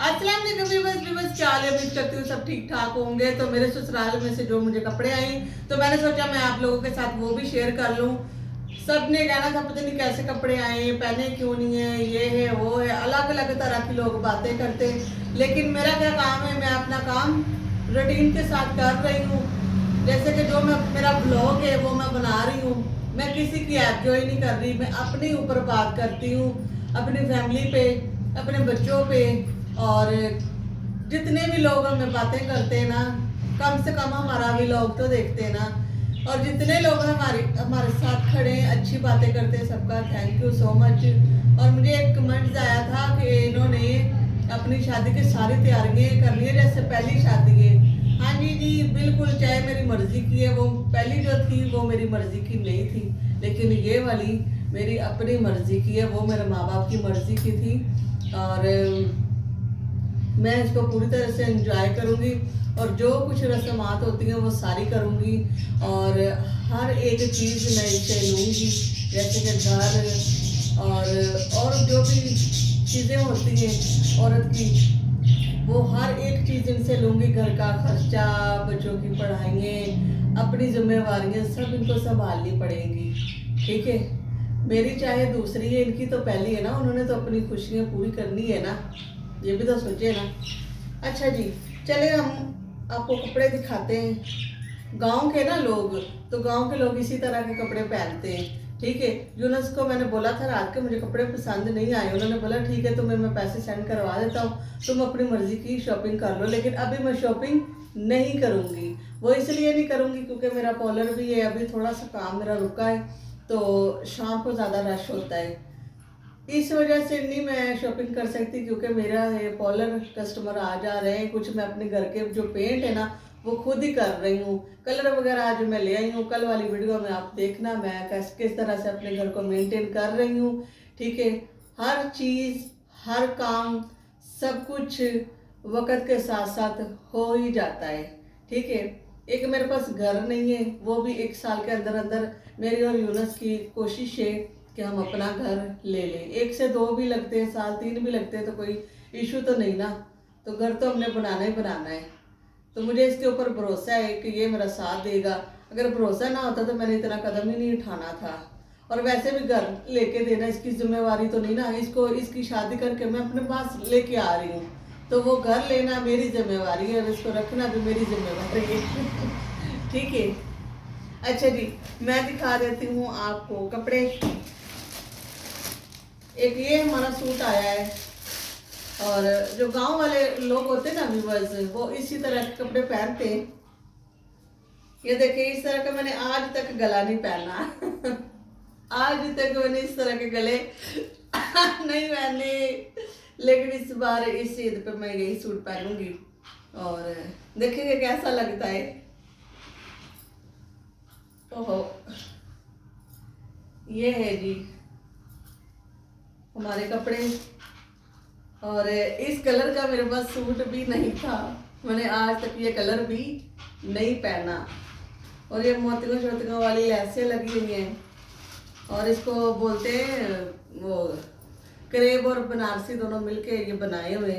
अस्सलाम वालेकुम व्यूअर्स, क्या हाल है? उम्मीद करती हूँ सब ठीक ठाक होंगे। तो मेरे ससुराल में से जो मुझे कपड़े आए तो मैंने सोचा मैं आप लोगों के साथ वो भी शेयर कर लूँ। सब ने कहना था पता नहीं कैसे कपड़े आए, पहने क्यों नहीं है, ये है वो है, अलग अलग तरह की लोग बातें करते हैं। लेकिन मेरा क्या काम है, मैं अपना काम रूटीन के साथ कर रही हूँ। जैसे कि जो मैं मेरा ब्लॉग है वो मैं बना रही हूँ। मैं किसी की ऐप ज्वाइन नहीं कर रही, मैं अपने ऊपर बात करती हूँ, अपनी फैमिली पे, अपने बच्चों पे। और जितने भी लोग हमें बातें करते हैं ना, कम से कम हमारा भी लोग तो देखते हैं ना। और जितने लोग हमारे हमारे साथ खड़े हैं, अच्छी बातें करते हैं, सबका थैंक यू सो मच। और मुझे एक कमेंट आया था कि इन्होंने अपनी शादी की सारी तैयारियां कर ली है जैसे पहली शादी है। हाँ जी जी बिल्कुल, चाहे मेरी मर्जी की है, वो पहली जो थी वो मेरी मर्जी की नहीं थी, लेकिन ये वाली मेरी अपनी मर्जी की है, वो मेरे माँ बाप की मर्जी की थी। और मैं इसको पूरी तरह से एंजॉय करूँगी और जो कुछ रस्मात होती हैं वो सारी करूँगी। और हर एक चीज़ मैं इसे लूँगी, जैसे कि घर और जो भी चीज़ें होती हैं औरत की, वो हर एक चीज़ इनसे लूँगी। घर का खर्चा, बच्चों की पढ़ाइयाँ, अपनी जिम्मेवारियाँ सब इनको संभालनी पड़ेंगी। ठीक है, मेरी चाहे दूसरी है, इनकी तो पहली है ना, उन्होंने तो अपनी खुशियाँ पूरी करनी है ना, ये भी तो सोचे ना। अच्छा जी, चले हम आपको कपड़े दिखाते हैं। गांव के ना लोग, तो गांव के लोग इसी तरह के कपड़े पहनते हैं। ठीक है, यूनस को मैंने बोला था रात के मुझे कपड़े पसंद नहीं आए, उन्होंने बोला ठीक है तुम्हें मैं पैसे सेंड करवा देता हूँ, तुम अपनी मर्जी की शॉपिंग कर लो। लेकिन अभी मैं शॉपिंग नहीं करूँगी। वो इसलिए नहीं करूँगी क्योंकि मेरा पार्लर भी है, अभी थोड़ा सा काम मेरा रुका है, तो शाम को ज़्यादा रश होता है, इस वजह से नहीं मैं शॉपिंग कर सकती। क्योंकि मेरा ये पार्लर कस्टमर आ जा रहे हैं, कुछ मैं अपने घर के जो पेंट है ना वो खुद ही कर रही हूँ। कलर वगैरह आज मैं ले आई हूँ, कल वाली वीडियो में आप देखना मैं किस तरह से अपने घर को मेंटेन कर रही हूँ। ठीक है, हर चीज़, हर काम, सब कुछ वक्त के साथ साथ हो ही जाता है। ठीक है, एक मेरे पास घर नहीं है, वो भी 1 साल के अंदर अंदर मेरी और यूनस की कोशिश है कि हम अपना घर ले लें। 1 से 2 भी लगते हैं साल, 3 भी लगते हैं तो कोई इशू तो नहीं ना। तो घर तो हमने बनाना ही बनाना है। तो मुझे इसके ऊपर भरोसा है कि ये मेरा साथ देगा। अगर भरोसा ना होता तो मैंने इतना कदम ही नहीं उठाना था। और वैसे भी घर लेके देना इसकी जिम्मेवारी तो नहीं ना, इसको इसकी शादी करके मैं अपने पास लेके आ रही हूँ, तो वो घर लेना मेरी जिम्मेवारी है और इसको रखना भी मेरी जिम्मेवारी है। ठीक है, अच्छा जी, मैं दिखा देती हूँ आपको कपड़े। एक ये हमारा सूट आया है, और जो गांव वाले लोग होते हैं ना व्यूअर्स, वो इसी तरह के कपड़े पहनते हैं। ये देखिए, इस तरह का मैंने आज तक गला नहीं पहना। आज तक मैंने इस तरह के गले नहीं पहने, लेकिन इस बार इस ईद पे मैं यही सूट पहनूंगी और देखेंगे कैसा लगता है। ओहो, ये है जी हमारे कपड़े। और इस कलर का मेरे पास सूट भी नहीं था, मैंने आज तक ये कलर भी नहीं पहना। और ये मोतियों शोतियों वाली लैसें लगी हुई हैं, और इसको बोलते हैं वो करेब और बनारसी दोनों मिलके ये बनाए हुए,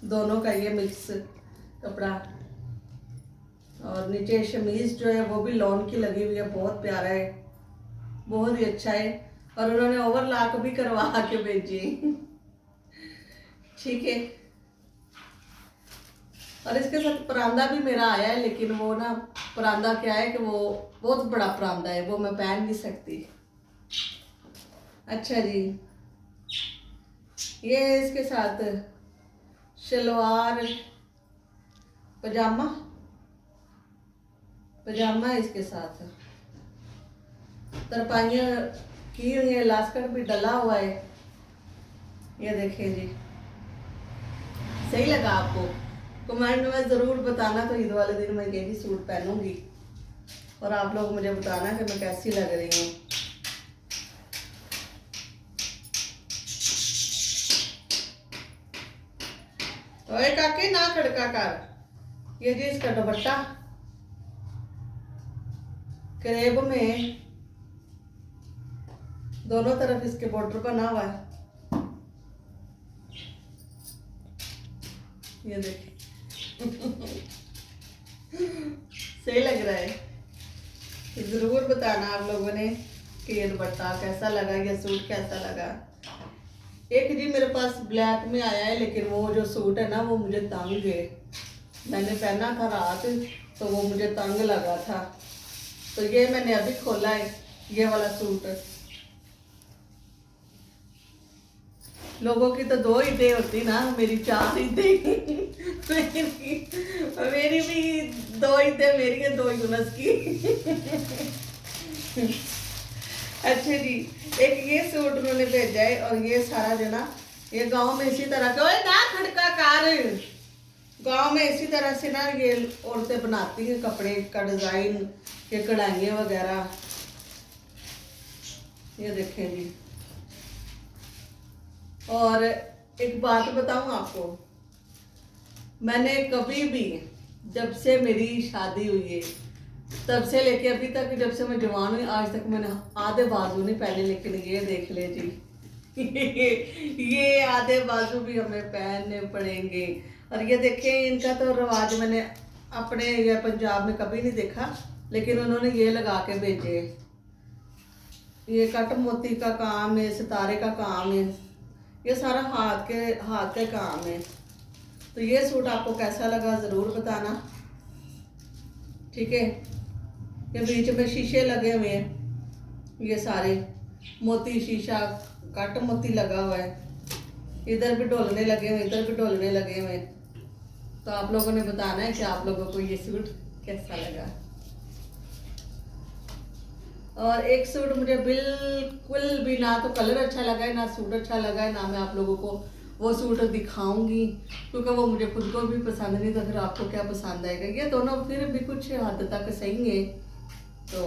दोनों का ये मिक्स कपड़ा। और नीचे शमीज जो है वो भी लॉन की लगी हुई है, बहुत प्यारा है, बहुत ही अच्छा है। और उन्होंने ओवरलॉक भी करवा के भेजी। ठीक है, और इसके साथ परांदा भी मेरा आया है, लेकिन वो ना परांदा क्या है कि वो बहुत बड़ा परांदा है, वो मैं पहन नहीं सकती। अच्छा जी, ये है इसके साथ शलवार, पजामा, पजामा है इसके साथ, तरपाइयाँ की हुई है, लास्कट भी डला हुआ है। ये देखिए जी, सही लगा आपको? कमेंट में ज़रूर बताना। तो ईद वाले दिन मैं यही सूट पहनूंगी और आप लोग मुझे बताना कि मैं कैसी लग रही हूँ। ओए काके ना खड़का कर। ये जी इसका दुपट्टा करेब में दोनों तरफ इसके बॉर्डर बना हुआ है। ये देखिए सही लग रहा है। ज़रूर बताना आप लोगों ने कि ये दुपट्टा कैसा लगा, ये सूट कैसा लगा। एक जी मेरे पास ब्लैक में आया है, लेकिन वो जो सूट है ना वो मुझे तंग है। मैंने पहना था रात तो वो मुझे तंग लगा था, तो ये मैंने अभी खोला है, ये वाला सूट। लोगों की तो 2 ईदें होती ना, मेरी 4 ईदें मेरी भी 2 ईदें मेरी है, 2 यूनस की अच्छा जी, एक ये सूट उन्होंने भेजा है, और ये सारा जो ना ये गांव में इसी तरह के, ओए ना खड़का कार, गांव में इसी तरह से ना ये औरतें बनाती हैं कपड़े का डिजाइन, ये कढ़ाइयाँ वगैरह। ये देखें जी। और एक बात बताऊं आपको, मैंने कभी भी जब से मेरी शादी हुई है तब से लेके अभी तक, जब से मैं जवान हुई आज तक मैंने आधे बाजू नहीं पहने, लेकिन ये देख ले जी ये आधे बाजू भी हमें पहनने पड़ेंगे। और ये देखें, इनका तो रिवाज मैंने अपने या पंजाब में कभी नहीं देखा, लेकिन उन्होंने ये लगा के भेजे। ये कट मोती का काम है, सितारे का काम है, ये सारा हाथ के काम है। तो ये सूट आपको कैसा लगा ज़रूर बताना, ठीक है। ये बीच में शीशे लगे हुए हैं, ये सारे मोती शीशा कट मोती लगा हुआ है, इधर भी ढोलने लगे हुए, इधर भी ढोलने लगे हुए। तो आप लोगों ने बताना है कि आप लोगों को ये सूट कैसा लगा। और एक सूट मुझे बिल्कुल भी ना तो कलर अच्छा लगा है, ना सूट अच्छा लगा है, ना मैं आप लोगों को वो सूट दिखाऊंगी, क्योंकि वो मुझे खुद को भी पसंद नहीं, तो फिर आपको क्या पसंद आएगा। ये दोनों फिर भी कुछ हद तक सही है। तो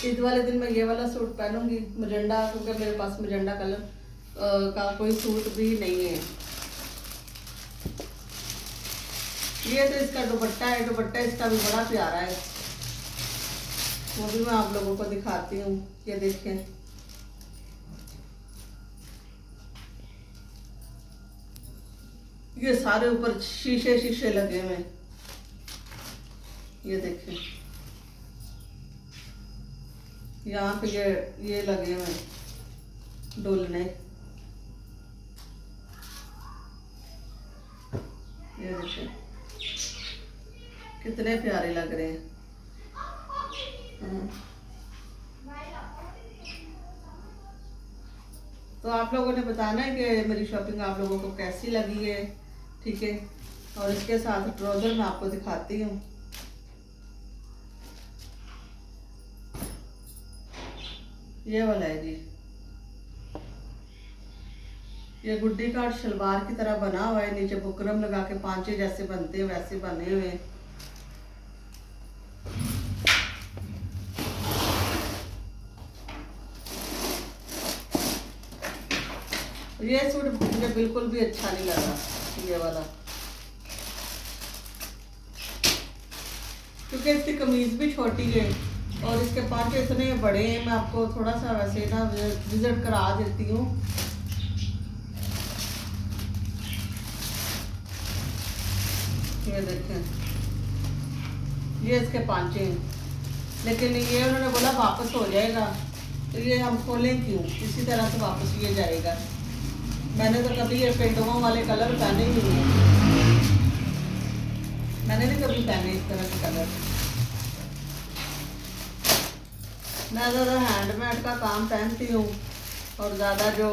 ईद वाले दिन मैं ये वाला सूट पहनूंगी मजेंडा, क्योंकि मेरे पास मजेंडा कलर का कोई सूट भी नहीं है। ये तो इसका दुपट्टा है, दुपट्टा इसका भी बड़ा प्यारा है, वो भी मैं आप लोगों को दिखाती हूँ। ये देखें, ये सारे ऊपर शीशे शीशे लगे हुए, ये देखें यहाँ पे ये लगे हुए डोलने, ये देखें कितने प्यारे लग रहे हैं। तो आप लोगों ने बताना है कि मेरी शॉपिंग आप लोगों को कैसी लगी है, ठीक है। और इसके साथ ट्राउजर मैं आपको दिखाती हूँ। ये वाला है जी, ये गुड्डी का शलवार की तरह बना हुआ है, नीचे बुकरम लगा के पांचे जैसे बनते हैं वैसे बने हुए हैं। ये सूट मुझे बिल्कुल भी अच्छा नहीं लगा, ये वाला, क्योंकि इसकी कमीज भी छोटी है और इसके पांचे इतने बड़े हैं। मैं आपको थोड़ा सा वैसे ना विजिट करा देती हूँ। ये देखें, ये इसके पांचे हैं, लेकिन ये उन्होंने बोला वापस हो जाएगा, तो ये हम खोलें क्यों, इसी तरह से वापस ये जाएगा। मैंने तो कभी ये पेंडुओं वाले कलर पहने ही नहीं है, मैंने नहीं कभी पहने इस तरह के कलर। मैं ज़्यादा हैंडमेड का काम पहनती हूँ, और ज़्यादा जो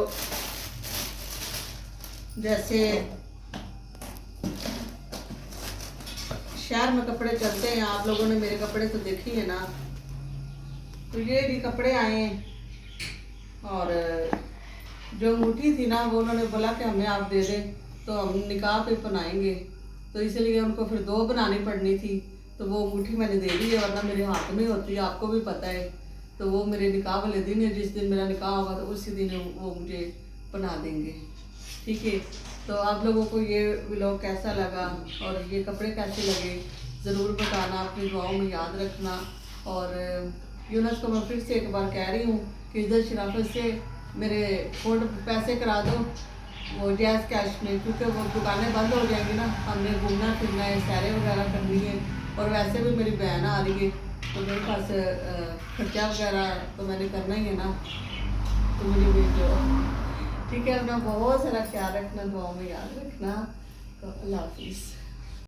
जैसे शहर में कपड़े चलते हैं, आप लोगों ने मेरे कपड़े तो देखे ही है ना। तो ये भी कपड़े आए हैं, और जो अंगूठी थी ना वो उन्होंने बोला कि हमें आप दे दें तो हम निकाह पे पहनाएंगे, तो इसलिए उनको फिर 2 बनानी पड़नी थी। तो वो अंगूठी मैंने दे दी है, वरना मेरे हाथ में होती है, आपको भी पता है। तो वो मेरे निकाह वाले दिन है, जिस दिन मेरा निकाह होगा तो उसी दिन वो मुझे पहना देंगे, ठीक है। तो आप लोगों को ये व्लॉग कैसा लगा और ये कपड़े कैसे लगे ज़रूर बताना, अपनी दुआओं में याद रखना। और यूनस को मैं फिर से एक बार कह रही हूँ कि इधर शराफत से मेरे फूड पैसे करा दो वो जैज़ कैश में, क्योंकि वो दुकानें बंद हो जाएंगी ना, हमने घूमना फिरना है, सैरें वगैरह करनी है, और वैसे भी मेरी बहन आ रही है तो मेरे पास खर्चा वगैरह तो मैंने करना ही है ना, तो मुझे भेजो। ठीक है, अपना बहुत सारा ख्याल रखना, दुआओं में याद रखना। तो अल्लाह हाफिज़।